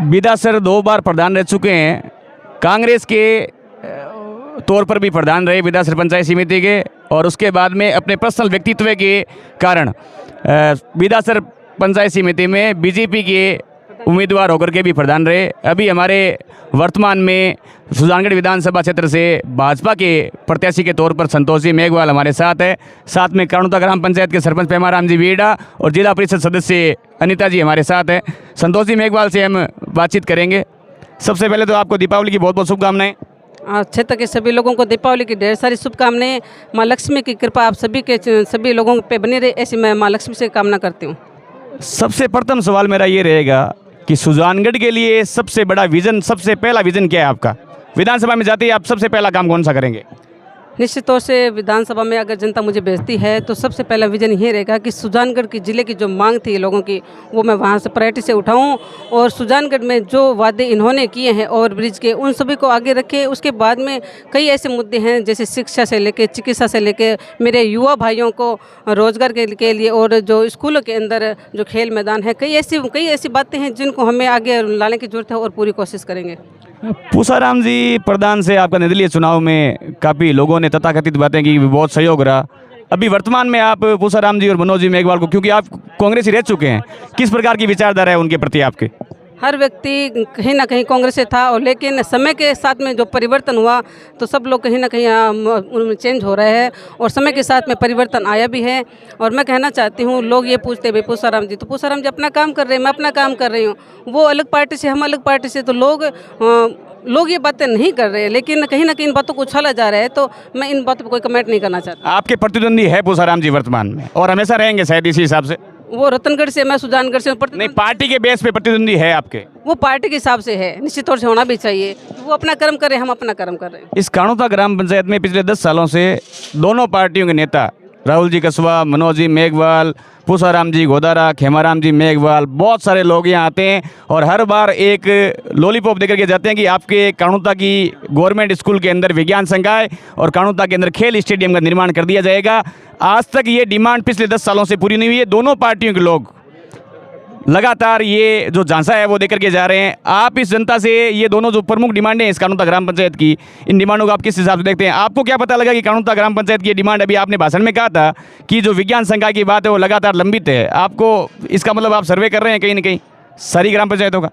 विदा सर 2 बार प्रधान रह चुके हैं, कांग्रेस के तौर पर भी प्रधान रहे विदा सर पंचायत समिति के, और उसके बाद में अपने पर्सनल व्यक्तित्व के कारण विदा सर पंचायत समिति में बीजेपी के उम्मीदवार होकर के भी प्रधान रहे। अभी हमारे वर्तमान में सुजानगढ़ विधानसभा क्षेत्र से भाजपा के प्रत्याशी के तौर पर संतोष जी मेघवाल हमारे साथ है। साथ में काणुता ग्राम पंचायत के सरपंच पेमाराम जी वीड़ा और जिला परिषद सदस्य अनिता जी हमारे साथ है। संतोष जी मेघवाल से हम बातचीत करेंगे। सबसे पहले तो आपको दीपावली की बहुत बहुत शुभकामनाएं। क्षेत्र के सभी लोगों को दीपावली की ढेर सारी शुभकामनाएं। माँ लक्ष्मी की कृपा आप सभी लोगों पे बनी रहे, ऐसी मैं माँ लक्ष्मी से कामना करती हूँ। सबसे प्रथम सवाल मेरा ये रहेगा कि सुजानगढ़ के लिए सबसे बड़ा विजन, सबसे पहला विजन क्या है आपका? विधानसभा में जाते ही आप सबसे पहला काम कौन सा करेंगे? निश्चित तौर से विधानसभा में अगर जनता मुझे भेजती है तो सबसे पहला विजन ये रहेगा कि सुजानगढ़ की ज़िले की जो मांग थी लोगों की, वो मैं वहाँ से प्रायोरिटी से उठाऊँ और सुजानगढ़ में जो वादे इन्होंने किए हैं ओवर ब्रिज के, उन सभी को आगे रखें। उसके बाद में कई ऐसे मुद्दे हैं जैसे शिक्षा से लेकर चिकित्सा से लेकर मेरे युवा भाइयों को रोजगार के लिए और जो स्कूलों के अंदर जो खेल मैदान है, कई ऐसी बातें हैं जिनको हमें आगे लाने की जरूरत है और पूरी कोशिश करेंगे। पूसाराम जी, प्रधान से आपका निर्दलीय चुनाव में काफ़ी लोगों ने तथाकथित बातें की, बहुत सहयोग रहा। अभी वर्तमान में आप पूसाराम जी और मनोज जी मेघवाल को, क्योंकि आप कांग्रेस ही रह चुके हैं, किस प्रकार की विचारधारा है उनके प्रति आपके? हर व्यक्ति कहीं ना कहीं कांग्रेस से था, और लेकिन समय के साथ में जो परिवर्तन हुआ तो सब लोग कहीं ना कहीं उनमें चेंज हो रहे हैं और समय के साथ में परिवर्तन आया भी है। और मैं कहना चाहती हूँ, लोग ये पूछते हैं भाई पूसाराम जी, तो पूसाराम जी अपना काम कर रहे हैं, मैं अपना काम कर रही हूँ, वो अलग पार्टी से, हम अलग पार्टी से, तो लोग ये बातें नहीं कर रहे हैं, लेकिन कहीं ना कहीं इन बातों को उछाला जा रहा है, तो मैं इन बातों पर कोई कमेंट नहीं करना चाहता। आपके प्रतिद्वंदी है पूसाराम जी वर्तमान में और हमेशा रहेंगे शायद इसी हिसाब से? वो रतनगढ़ से, मैं सुजानगढ़ से। नहीं, पार्टी के बेस पे प्रतिद्वंदी है आपके? वो पार्टी के हिसाब से है, निश्चित तौर से होना भी चाहिए। वो अपना कर्म करे, हम अपना कर्म कर रहे हैं। इस काणुता ग्राम पंचायत में पिछले 10 सालों से दोनों पार्टियों के नेता राहुल जी कस्बा, मनोज जी मेघवाल, पूसाराम जी गोदारा, खेमाराम जी मेघवाल, बहुत सारे लोग यहाँ आते हैं और हर बार एक लॉलीपॉप देकर के जाते हैं कि आपके काणुता की गवर्नमेंट स्कूल के अंदर विज्ञान संकाय और काणुता के अंदर खेल स्टेडियम का निर्माण कर दिया जाएगा। आज तक ये डिमांड पिछले 10 सालों से पूरी नहीं हुई है। दोनों पार्टियों के लोग लगातार ये जो झांसा है वो देकर के जा रहे हैं। आप इस जनता से ये दोनों जो प्रमुख डिमांडें हैं इस काणुता ग्राम पंचायत की, इन डिमांडों को आप किस हिसाब से देखते हैं? आपको क्या पता लगा कि काणुता ग्राम पंचायत की ये डिमांड, अभी आपने भाषण में कहा था कि जो विज्ञान संकाय की बात है वो लगातार लंबित है, आपको इसका मतलब आप सर्वे कर रहे हैं कहीं ना कहीं सारी ग्राम पंचायतों का?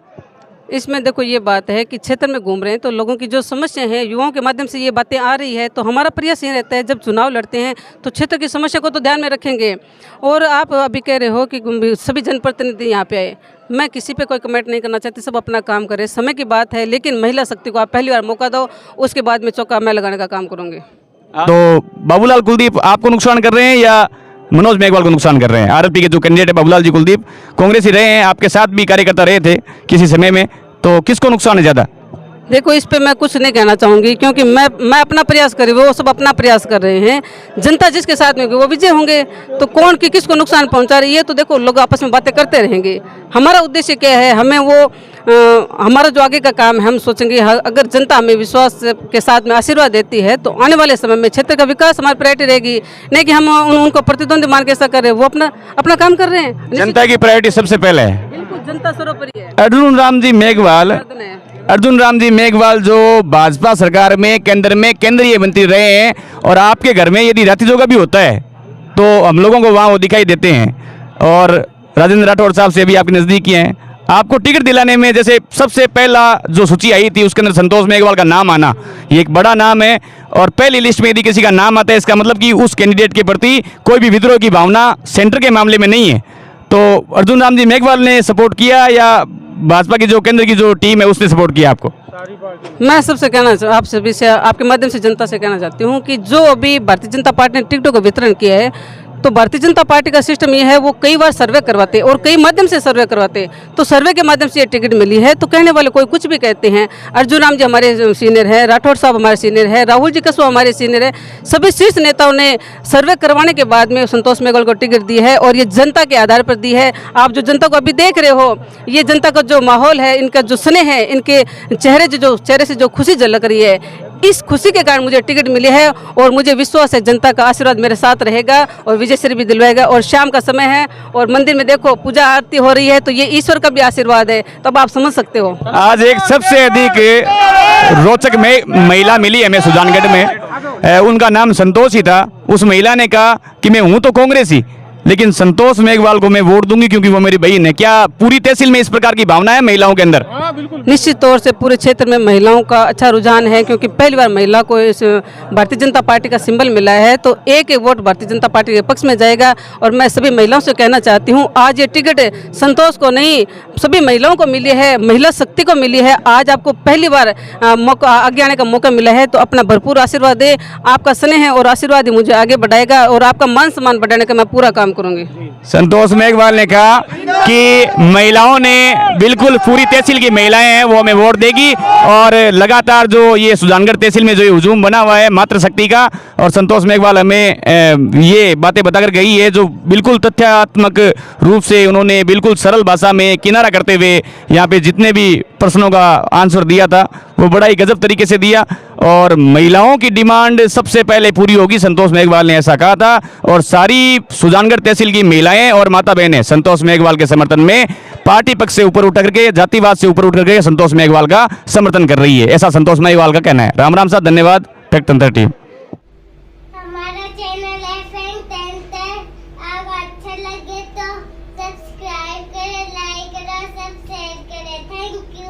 इसमें देखो ये बात है कि क्षेत्र में घूम रहे हैं तो लोगों की जो समस्या है, युवाओं के माध्यम से ये बातें आ रही है, तो हमारा प्रयास ये रहता है जब चुनाव लड़ते हैं तो क्षेत्र की समस्या को तो ध्यान में रखेंगे। और आप अभी कह रहे हो कि सभी जनप्रतिनिधि यहाँ पे आए, मैं किसी पे कोई कमेंट नहीं करना चाहती, सब अपना काम करें, समय की बात है, लेकिन महिला शक्ति को आप पहली बार मौका दो, उसके बाद में चौका मैं लगाने का काम करूँगी। तो बाबूलाल कुलदीप आपको नुकसान कर रहे हैं या मनोज मेघवाल को नुकसान कर रहे हैं? आरएलपी के जो कैंडिडेट है बाबूलाल जी कुलदीप, कांग्रेस ही रहे हैं, आपके साथ भी कार्यकर्ता रहे थे किसी समय में, तो किसको नुकसान है ज़्यादा? देखो, इस पे मैं कुछ नहीं कहना चाहूँगी, क्योंकि मैं अपना प्रयास कर रही हूँ, वो सब अपना प्रयास कर रहे हैं। जनता जिसके साथ में होगी वो विजय होंगे, तो कौन किसको नुकसान पहुँचा रही है तो देखो लोग आपस में बातें करते रहेंगे। हमारा उद्देश्य क्या है, हमें हमारा जो आगे का काम है, हम सोचेंगे अगर जनता हमें विश्वास के साथ में आशीर्वाद देती है तो आने वाले समय में क्षेत्र का विकास हमारी प्रायोरिटी रहेगी, नहीं कि हम उनको प्रतिद्वंदी मान के ऐसा कर रहे हैं। वो अपना काम कर रहे हैं। जनता की प्रायोरिटी सबसे पहले है, बिल्कुल जनता सर्वोपरि है। अर्जुन राम जी मेघवाल जो भाजपा सरकार में केंद्र में केंद्रीय मंत्री रहे हैं, और आपके घर में यदि रात्रि जोगा भी होता है तो हम लोगों को वहाँ वो दिखाई देते हैं, और राजेंद्र राठौड़ साहब से भी आपके नज़दीकी हैं। आपको टिकट दिलाने में जैसे सबसे पहला जो सूची आई थी उसके अंदर संतोष मेघवाल का नाम आना, ये एक बड़ा नाम है, और पहली लिस्ट में यदि किसी का नाम आता है इसका मतलब कि उस कैंडिडेट के प्रति कोई भी विद्रोह की भावना सेंटर के मामले में नहीं है। तो अर्जुन राम जी मेघवाल ने सपोर्ट किया या भाजपा की जो केंद्र की जो टीम है उसने सपोर्ट किया आपको? मैं सबसे कहना आपसे भी आपके माध्यम से जनता से कहना चाहती हूँ कि जो अभी भारतीय जनता पार्टी ने टिकटों का वितरण किया है, तो भारतीय जनता पार्टी का सिस्टम ये है, वो कई बार सर्वे करवाते और कई माध्यम से सर्वे करवाते, तो सर्वे के माध्यम से ये टिकट मिली है। तो कहने वाले कोई कुछ भी कहते हैं। अर्जुन राम जी हमारे सीनियर है, राठौड़ साहब हमारे सीनियर है, राहुल जी कस्बा हमारे सीनियर है, सभी शीर्ष नेताओं ने सर्वे करवाने के बाद में संतोष मेघवाल को टिकट दी है, और ये जनता के आधार पर दी है। आप जो जनता को अभी देख रहे हो, ये जनता का जो माहौल है, इनका जो स्नेह है, इनके चेहरे से जो खुशी झलक रही है, इस खुशी के कारण मुझे टिकट मिली है और मुझे विश्वास है जनता का आशीर्वाद मेरे साथ रहेगा और विजय श्री भी दिलवाएगा। और शाम का समय है और मंदिर में देखो पूजा आरती हो रही है, तो ये ईश्वर का भी आशीर्वाद है, तब आप समझ सकते हो। आज एक सबसे अधिक रोचक महिला मिली हमें सुजानगढ़ में, उनका नाम संतोष ही था। उस महिला ने कहा कि मैं हूं तो कांग्रेसी, लेकिन संतोष मेघवाल को मैं वोट दूंगी क्योंकि वो मेरी बहन है। क्या पूरी तहसील में इस प्रकार की भावना है महिलाओं के अंदर? निश्चित तौर से पूरे क्षेत्र में महिलाओं का अच्छा रुझान है, क्योंकि पहली बार महिला को इस भारतीय जनता पार्टी का सिंबल मिला है, तो एक एक वोट भारतीय जनता पार्टी के पक्ष में जाएगा। और मैं सभी महिलाओं से कहना चाहती हूँ, आज ये टिकट संतोष को नहीं सभी महिलाओं को मिली है, महिला शक्ति को मिली है। आज आपको पहली बार मौका आगे आने का मौका मिला है, तो अपना भरपूर आशीर्वाद दे। आपका स्नेह और आशीर्वाद ही मुझे आगे बढ़ाएगा और आपका मान सम्मान बढ़ाने का मैं पूरा काम करूंगी। संतोष मेघवाल ने कहा कि महिलाओं ने बिल्कुल पूरी तहसील की महिलाएं हैं वो हमें वोट देगी, और लगातार जो ये सुजानगढ़ तहसील में जो ये हुजूम बना हुआ है मातृशक्ति का, और संतोष मेघवाल हमें ये बातें बताकर गई है जो बिल्कुल तथ्यात्मक रूप से उन्होंने बिल्कुल सरल भाषा में किनारा करते हुए यहाँ पे जितने भी प्रश्नों का आंसर दिया था वो बड़ा ही गजब तरीके से दिया। और महिलाओं की डिमांड सबसे पहले पूरी होगी, संतोष मेघवाल ने ऐसा कहा था। और सारी सुजानगढ़ तहसील की महिलाएं और माता बहनें संतोष मेघवाल के समर्थन में पार्टी पक्ष से ऊपर उठ करके, जातिवाद से ऊपर उठ करके संतोष मेघवाल का समर्थन कर रही है, ऐसा संतोष मेघवाल का कहना है। राम राम साहब, धन्यवाद। टेक तंत्र टीम। हमारा चैनल आपको अच्छा लगे तो सब्सक्राइब करें, लाइक करें, सब शेयर करें। Thank you.